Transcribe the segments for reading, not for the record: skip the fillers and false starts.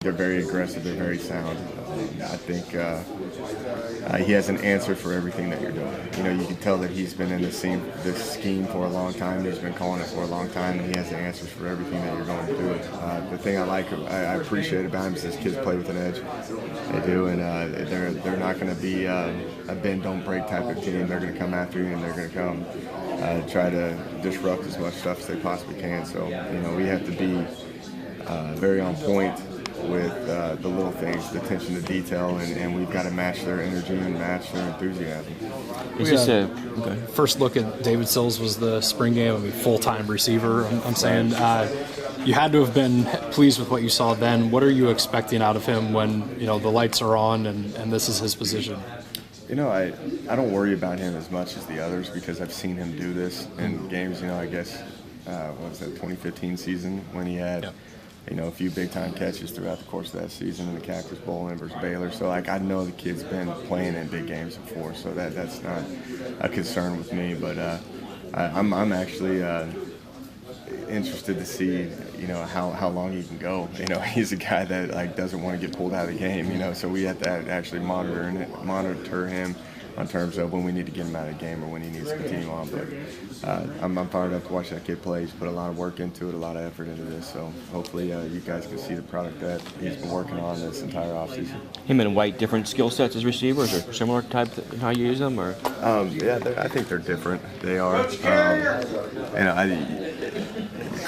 They're very aggressive. They're very sound. I think he has an answer for everything that you're doing. You know, you can tell that he's been in this scheme for a long time. He's been calling it for a long time, and he has the answers for everything that you're going to do. The thing I appreciate about him is his kids play with an edge. They do, and they're not going to be a bend don't break type of team. They're going to come after you, and they're going to come try to disrupt as much stuff as they possibly can. So you know, we have to be very on point with the little things, the attention to detail, and we've got to match their energy and match their enthusiasm. Is this first look at David Sills was the spring game? I mean, full-time receiver. I'm saying you had to have been pleased with what you saw then. What are you expecting out of him when the lights are on and this is his position? You know, I don't worry about him as much as the others because I've seen him do this in games. You know, I guess what was that 2015 season when he had. Yep. A few big-time catches throughout the course of that season in the Cactus Bowl and versus Baylor. So, I know the kid's been playing in big games before, so that's not a concern with me. But I'm actually interested to see, how long he can go. He's a guy that doesn't want to get pulled out of the game. So we have to actually monitor him in terms of when we need to get him out of the game or when he needs to continue on. But I'm fired up to watch that kid play. He's put a lot of work into it, a lot of effort into this. So hopefully you guys can see the product that he's been working on this entire offseason. Him and White, different skill sets as receivers, or similar type in how you use them, or? Yeah, I think they're different. They are.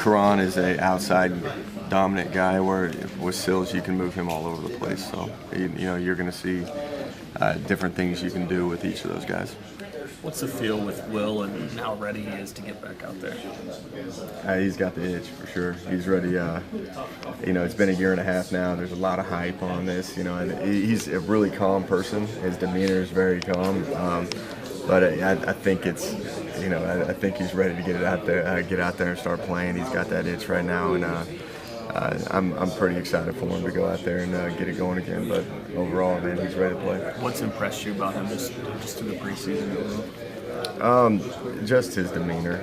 Karan is a outside dominant guy, where with Sills you can move him all over the place. So you're going to see different things you can do with each of those guys. What's the feel with Will and how ready he is to get back out there? He's got the itch for sure. He's ready. It's been a year and a half now. There's a lot of hype on this. And he's a really calm person. His demeanor is very calm. But I think it's, I think he's ready to get out there and start playing. He's got that itch right now, and I'm pretty excited for him to go out there and get it going again. But overall, man, he's ready to play. What's impressed you about him just through the preseason? Just his demeanor.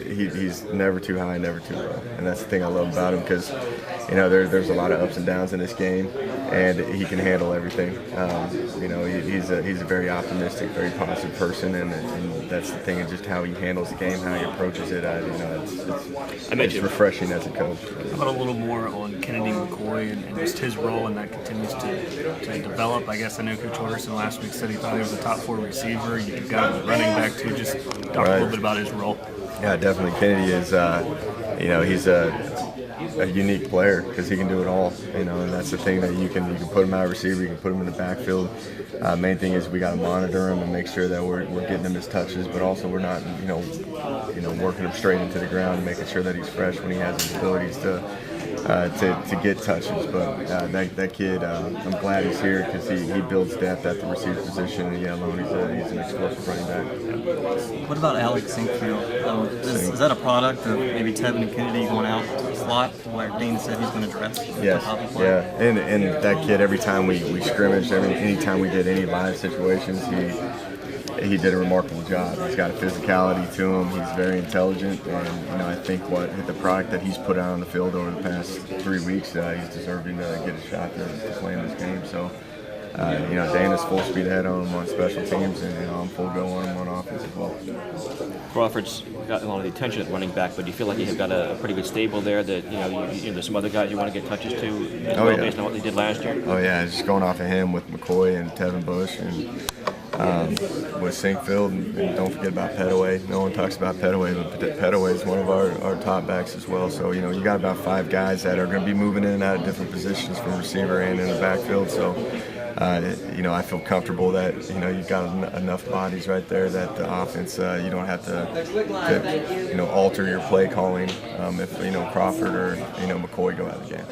He's never too high, never too low, and that's the thing I love about him because, there's a lot of ups and downs in this game, and he can handle everything. He's a very optimistic, very positive person, and that's the thing, and just how he handles the game, how he approaches it. It's refreshing as a coach. How about a little more on Kennedy McCoy and just his role, and that continues to develop? I guess I know Coach Orderson last week said he thought he was a top 4 receiver. You've got a running back too. Just talk a little bit about his role. Yeah, definitely. Kennedy is, he's a unique player because he can do it all, and that's the thing, that you can put him out receiver, you can put him in the backfield. Main thing is we got to monitor him and make sure that we're getting him his touches, but also we're not, working him straight into the ground and making sure that he's fresh when he has his abilities to get touches. But that kid, I'm glad he's here because he builds depth at the receiver position, and alone he's an explosive running back. What about Alex Sinkfield? Is that a product of maybe Tevin and Kennedy going out to the slot, where Dean said he's going to dress? Yes, yeah, and that kid, every time we scrimmaged, anytime we did any live situations, he did a remarkable job. He's got a physicality to him. He's very intelligent, and I think the product that he's put out on the field over the past 3 weeks, he's deserving to get a shot to play in this game. So, Dana's full speed ahead on him on special teams, and I'm full go on him on offense as well. Crawford's got a lot of the attention at running back, but do you feel like you have got a pretty good stable there that there's some other guys you want to get touches to as well, based on what they did last year? Oh yeah, just going off of him with McCoy and Tevin Bush and with Sinkfield, and don't forget about Petaway. No one talks about Petaway, but Petaway is one of our top backs as well. So you got about 5 guys that are going to be moving in and out of different positions from receiver and in the backfield. So I feel comfortable that you've got enough bodies right there that the offense, you don't have to alter your play calling if Crawford or McCoy go out of the game.